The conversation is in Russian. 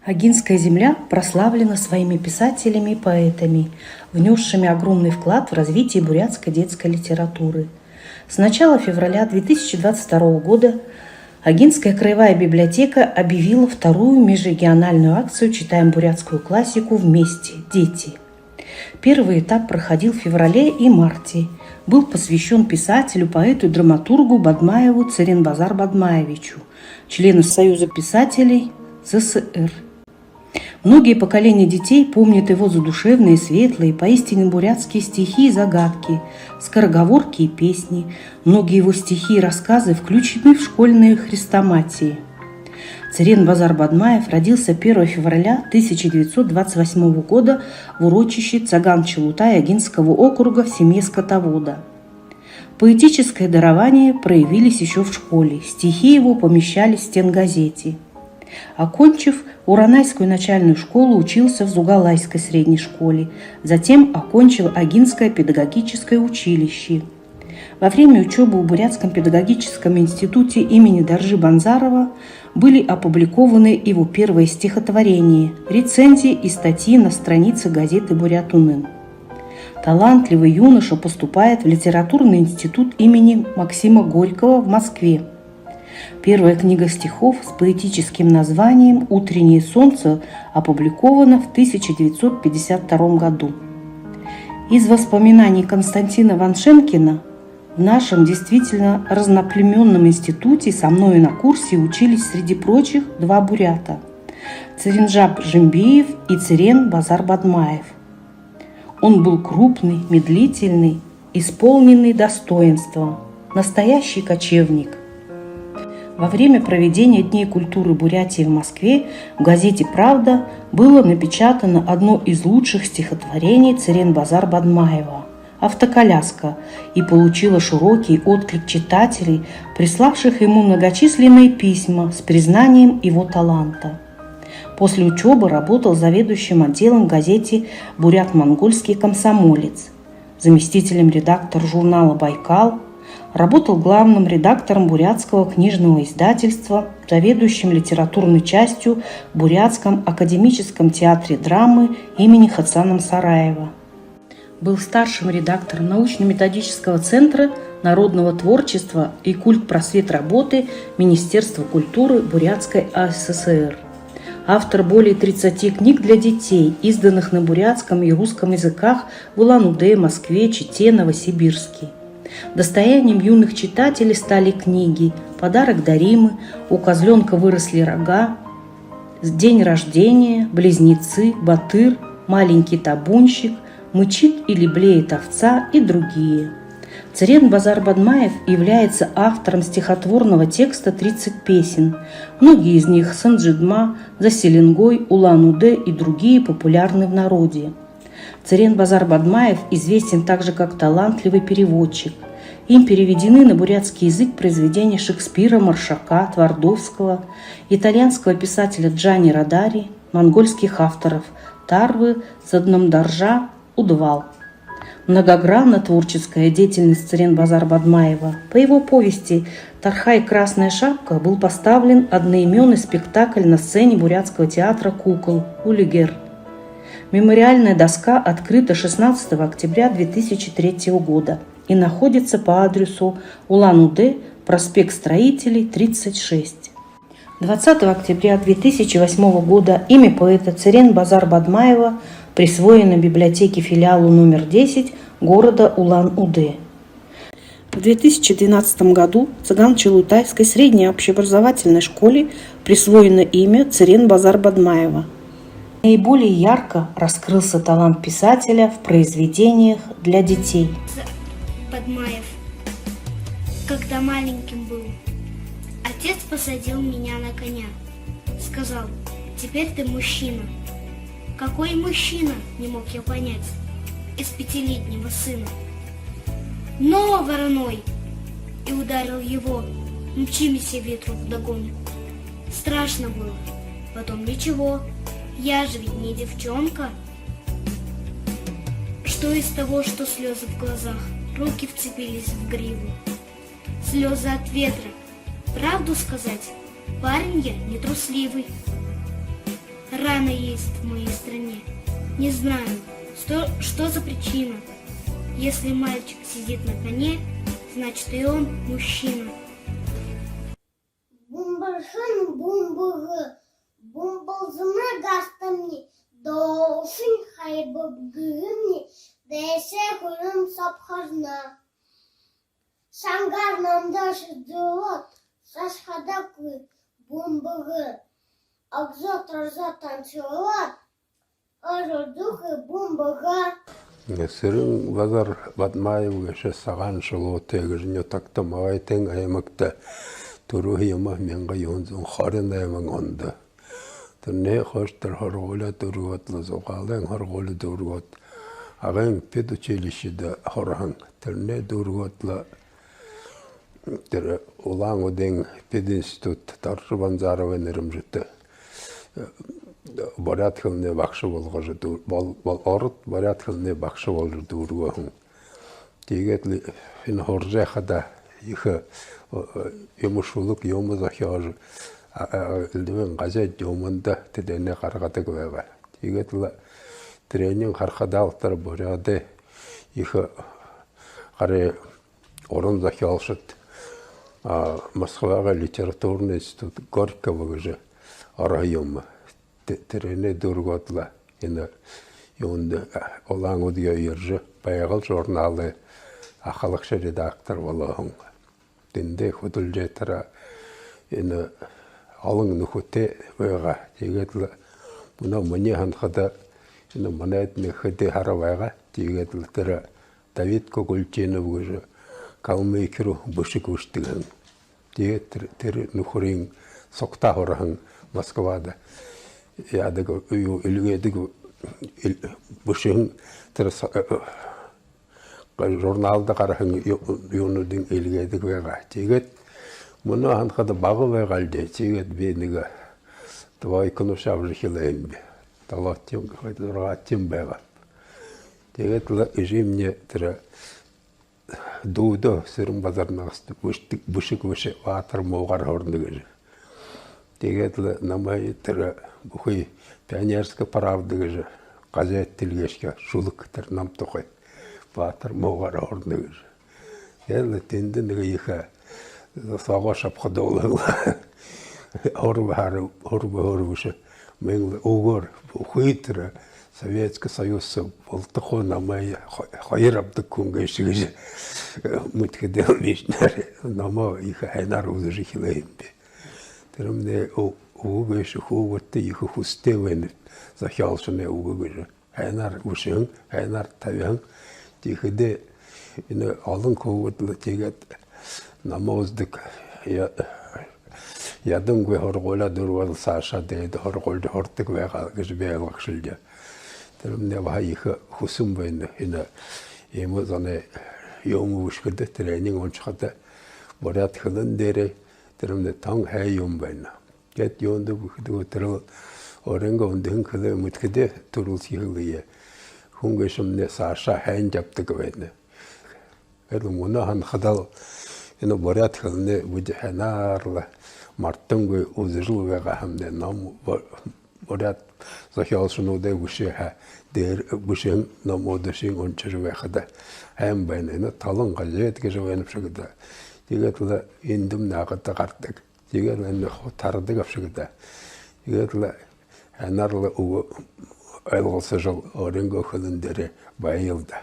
Агинская земля прославлена своими писателями и поэтами, внесшими огромный вклад в развитие бурятской детской литературы. С начала февраля 2022 года Агинская краевая библиотека объявила вторую межрегиональную акцию «Читаем бурятскую классику вместе. Дети». Первый этап проходил в феврале и марте. Был посвящен писателю, поэту и драматургу Бадмаеву Церенбазар Бадмаевичу, члену Союза писателей СССР. Многие поколения детей помнят его задушевные, светлые, поистине бурятские стихи и загадки, скороговорки и песни. Многие его стихи и рассказы включены в школьные хрестоматии. Церенбазар Бадмаев родился 1 февраля 1928 года в урочище Цаган-Чулутай Агинского округа в семье скотовода. Поэтическое дарование проявились еще в школе, стихи его помещались в стенгазете. Окончив Уранайскую начальную школу, учился в Зугалайской средней школе, затем окончил Агинское педагогическое училище. Во время учебы в Бурятском педагогическом институте имени Даржи Банзарова были опубликованы его первые стихотворения, рецензии и статьи на странице газеты «Бурят-Унын». Талантливый юноша поступает в литературный институт имени Максима Горького в Москве. Первая книга стихов с поэтическим названием «Утреннее солнце» опубликована в 1952 году. Из воспоминаний Константина Ваншенкина: в нашем действительно разноплеменном институте со мной на курсе учились среди прочих два бурята – Церенжап Жембиев и Церенбазар Бадмаев. Он был крупный, медлительный, исполненный достоинства, настоящий кочевник. Во время проведения Дней культуры Бурятии в Москве в газете «Правда» было напечатано одно из лучших стихотворений Церенбазар Бадмаева «Автоколяска» и получило широкий отклик читателей, приславших ему многочисленные письма с признанием его таланта. После учебы работал заведующим отделом в газете «Бурят-Монгольский комсомолец», заместителем редактора журнала «Байкал», работал главным редактором бурятского книжного издательства, заведующим литературной частью в Бурятском академическом театре драмы имени Хацана Сараева. Был старшим редактором научно-методического центра народного творчества и культпросвет работы Министерства культуры Бурятской АССР. Автор более 30 книг для детей, изданных на бурятском и русском языках в Улан-Удэ, Москве, Чите, Новосибирске. Достоянием юных читателей стали книги «Подарок Даримы», «У козленка выросли рога», «День рождения», «Близнецы», «Батыр», «Маленький табунщик», «Мычит или блеет овца» и другие. Церенбазар Бадмаев является автором стихотворного текста 30 песен. Многие из них «Санджидма», «Заселенгой», «Улан-Удэ» и другие популярны в народе. Церенбазар Бадмаев известен также как талантливый переводчик. Им переведены на бурятский язык произведения Шекспира, Маршака, Твардовского, итальянского писателя Джани Родари, монгольских авторов Тарвы, Заднамдаржа, Удвал. Многогранна творческая деятельность Церенбазар Бадмаева. По его повести «Тархай Красная шапка» был поставлен одноименный спектакль на сцене бурятского театра кукол «Улигер». Мемориальная доска открыта 16 октября 2003 года и находится по адресу Улан-Удэ, проспект Строителей, 36. 20 октября 2008 года имя поэта Церенбазар Бадмаева присвоено библиотеке филиалу номер 10 города Улан-Удэ. В 2012 году в Цаган-Чулутайской средней общеобразовательной школе присвоено имя Церенбазар Бадмаева. Наиболее ярко раскрылся талант писателя в произведениях для детей. Бадмаев. Когда маленьким был, отец посадил меня на коня. Сказал: теперь ты мужчина. Какой мужчина, не мог я понять, из 5-летнего сына. Но вороной! И ударил его, мчимся ветру вдогонку. Страшно было, потом ничего, я же ведь не девчонка. Что из того, что слезы в глазах, руки вцепились в гриву? Слезы от ветра. Правду сказать, парень я не трусливый. охрана есть в моей стране. Не знаю, что за причина. Если мальчик сидит на коне, значит и он мужчина. Бумбаршын бумбығы, бумбылзына гастамни, доушын хайбыбгымни, дэсе хурым сапхажна. Шангарнамда шыдылот, шашхадакы бумбығы, акзот арзот танчылот, ажырдухы бумбыға. Сырың базар батмайып кеше саған шылу тегіріне тақтым ағайтен аймақта тұру хима менға йонзун харин аймақ онды. Түрне хоштыр хоргола тұрғатлы зоғалын хорголы тұрғат. Ағын пед училищеде хорхан. Түрне тұрғатлы улан оден пединститут таршыбан заравен ерімжіті. Барят хылны бақшы болғажы бол орыт барят хылны бақшы болжы дұрғағын. Тегетлі фин хоржақада ихы емушулық еміз ахяжы үлдімен ғазет емінді тедене қарғаты көбеға. Тегетлі тренинг қарқадалықтар баряды ихы қарай орын захиалшыт Москваға литературный институт Горького же арайымы. Терене дұрғатла, енді олаң өдге үйіржі, баяғыл журналы ақалықшы редактор болағын. Дінде құдыл жетіра, алың нүхіте өйға, дегетлі, мұна мұне ханқыда, мұна әтіне құды харавайға, дегетлі тірі Давид Көгілчені бұғыжы, қалмай кіру бұшық өштігін. Дегет тірі нүхірін соқта ғырағын Москвада. Ядығы үлгедігі бұшың журналда қарағын юнудың үлгедігі веға. Тегет мұны анқады бағы веғалде, тегет бенігі твой күні шабжы хилайын бе. Талаттен ғаттен беға. Тегет үжімне тірі дуды сырың базарнағысты бұшық өші ватыр моғар орындығы. Тегетлі намай тірі бұхый пионерскі правдығы жы, қазет тілгешке шулық тір нам тұқай, батыр моғар орындығы жы. Әлі тендінігі ехі саға шапқыды олығыла, орбы-орбышы, мәңілі оғыр бұхый тірі Советский Союзы болтықы намай қайыр абдық көңгешігі жы, мүткедел мешнәрі, нама ехі әйнар өзі жы хилайын бе. Тірімде уғышы хуғытты ехі хустевені захиалшыны уғышы. Әйнар ұшың, әйнар тавяң. Текіде алын хуғытлы тегет намаздық ядың көй хорғола дұрғалы саша дейді хорғолды хортық вәғалғыш бәйілғық шылды. Тірімде баға ехі хусым бәйінді. Емі заны емі ұшқыды тренинг оншықыды барят қылын дәрі. Тірімде таң хәй ем байна. Кәт емді бұқыды өтіріл орынға ондығын қылы мүткіде тұрыл сиғылы е. Хүнгешімне саша хәйін жапты көбәйді. Әлі мұны хан қыдал барят қылыны бұды хәнарлы марттың көй өзі жыл вәға хамде нам барят захиалшын одай бұшы хә бұшың нам одышың ончыры вәқыда хәм байна. Талын қажет кежі вәніп шығыда. Тегетлі ендім нағыды қартық. Тегетлі тарыды қапшығыда. Тегетлі әнарлы ұғы айлғылсы жыл орынғы қылындері байылды.